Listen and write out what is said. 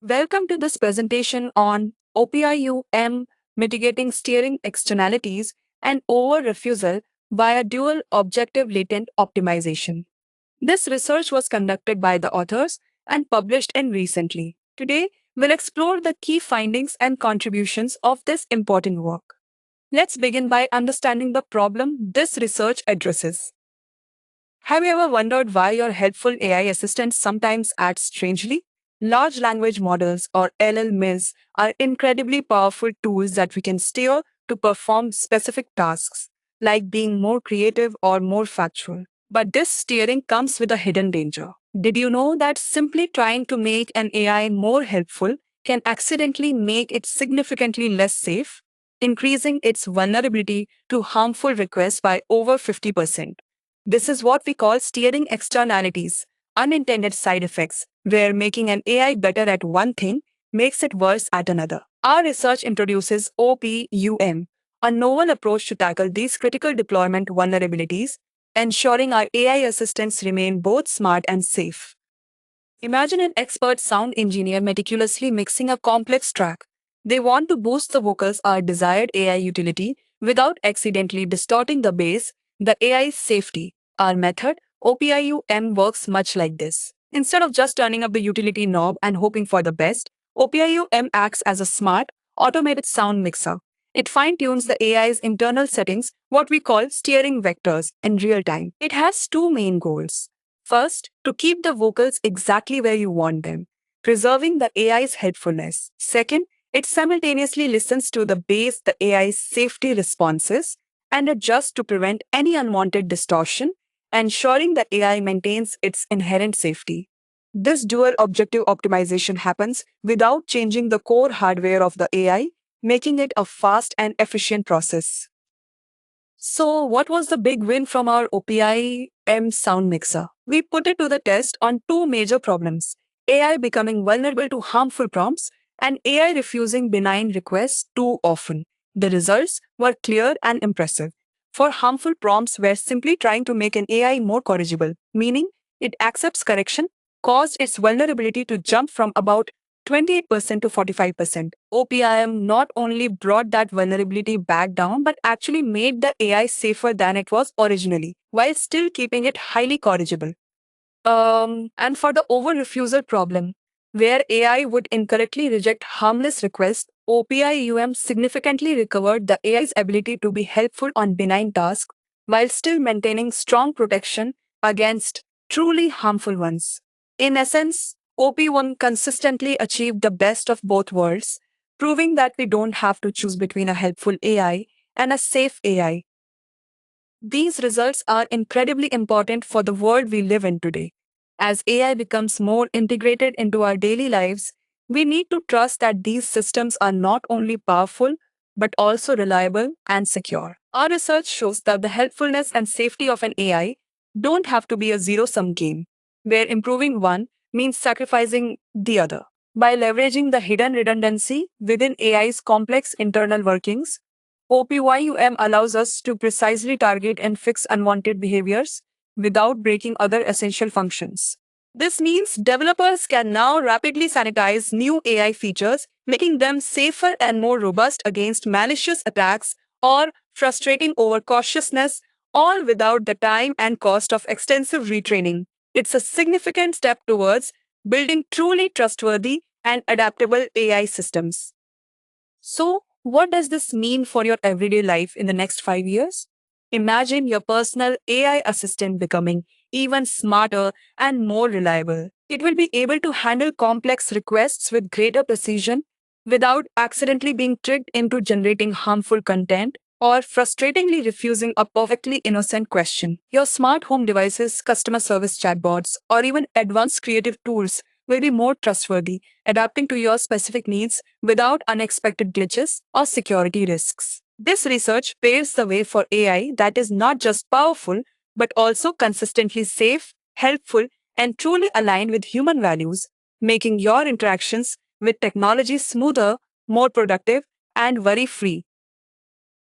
Welcome to this presentation on OPIUM mitigating steering externalities and over refusal via dual objective latent optimization. This research was conducted by the authors and published in recently. Today, we'll explore the key findings and contributions of this important work. Let's begin by understanding the problem this research addresses. Have you ever wondered why your helpful AI assistant sometimes acts strangely? Large language models or LLMs are incredibly powerful tools that we can steer to perform specific tasks, like being more creative or more factual. But this steering comes with a hidden danger. Did you know that simply trying to make an AI more helpful can accidentally make it significantly less safe, increasing its vulnerability to harmful requests by over 50%? This is what we call steering externalities, unintended side effects, where making an AI better at one thing makes it worse at another. Our research introduces OPUM, a novel approach to tackle these critical deployment vulnerabilities, ensuring our AI assistants remain both smart and safe. Imagine an expert sound engineer meticulously mixing a complex track. They want to boost the vocals or desired AI utility without accidentally distorting the bass, the AI's safety. Our method, OPIUM, works much like this. Instead of just turning up the utility knob and hoping for the best, OPIUM acts as a smart, automated sound mixer. It fine tunes the AI's internal settings, what we call steering vectors, in real time. It has two main goals. First, to keep the vocals exactly where you want them, preserving the AI's helpfulness. Second, it simultaneously listens to the bass, the AI's safety responses, and adjusts to prevent any unwanted distortion, ensuring that AI maintains its inherent safety. This dual objective optimization happens without changing the core hardware of the AI, making it a fast and efficient process. So, what was the big win from our OPI M sound mixer? We put it to the test on two major problems: AI becoming vulnerable to harmful prompts and AI refusing benign requests too often. The results were clear and impressive. For harmful prompts, we're simply trying to make an AI more corrigible, meaning it accepts correction, caused its vulnerability to jump from about 28% to 45%. OPIM not only brought that vulnerability back down, but actually made the AI safer than it was originally, while still keeping it highly corrigible. And for the over refusal problem, where AI would incorrectly reject harmless requests, OPIUM significantly recovered the AI's ability to be helpful on benign tasks while still maintaining strong protection against truly harmful ones. In essence, OP1 consistently achieved the best of both worlds, proving that we don't have to choose between a helpful AI and a safe AI. These results are incredibly important for the world we live in today. As AI becomes more integrated into our daily lives, we need to trust that these systems are not only powerful, but also reliable and secure. Our research shows that the helpfulness and safety of an AI don't have to be a zero sum game, where improving one means sacrificing the other. By leveraging the hidden redundancy within AI's complex internal workings, OPYUM allows us to precisely target and fix unwanted behaviors without breaking other essential functions. This means developers can now rapidly sanitize new AI features, making them safer and more robust against malicious attacks or frustrating overcautiousness, all without the time and cost of extensive retraining. It's a significant step towards building truly trustworthy and adaptable AI systems. So, what does this mean for your everyday life in the next 5 years? Imagine your personal AI assistant becoming even smarter and more reliable. It will be able to handle complex requests with greater precision without accidentally being tricked into generating harmful content or frustratingly refusing a perfectly innocent question. Your smart home devices, customer service chatbots, or even advanced creative tools will be more trustworthy, adapting to your specific needs without unexpected glitches or security risks. This research paves the way for AI that is not just powerful, but also consistently safe, helpful, and truly aligned with human values, making your interactions with technology smoother, more productive, and worry free.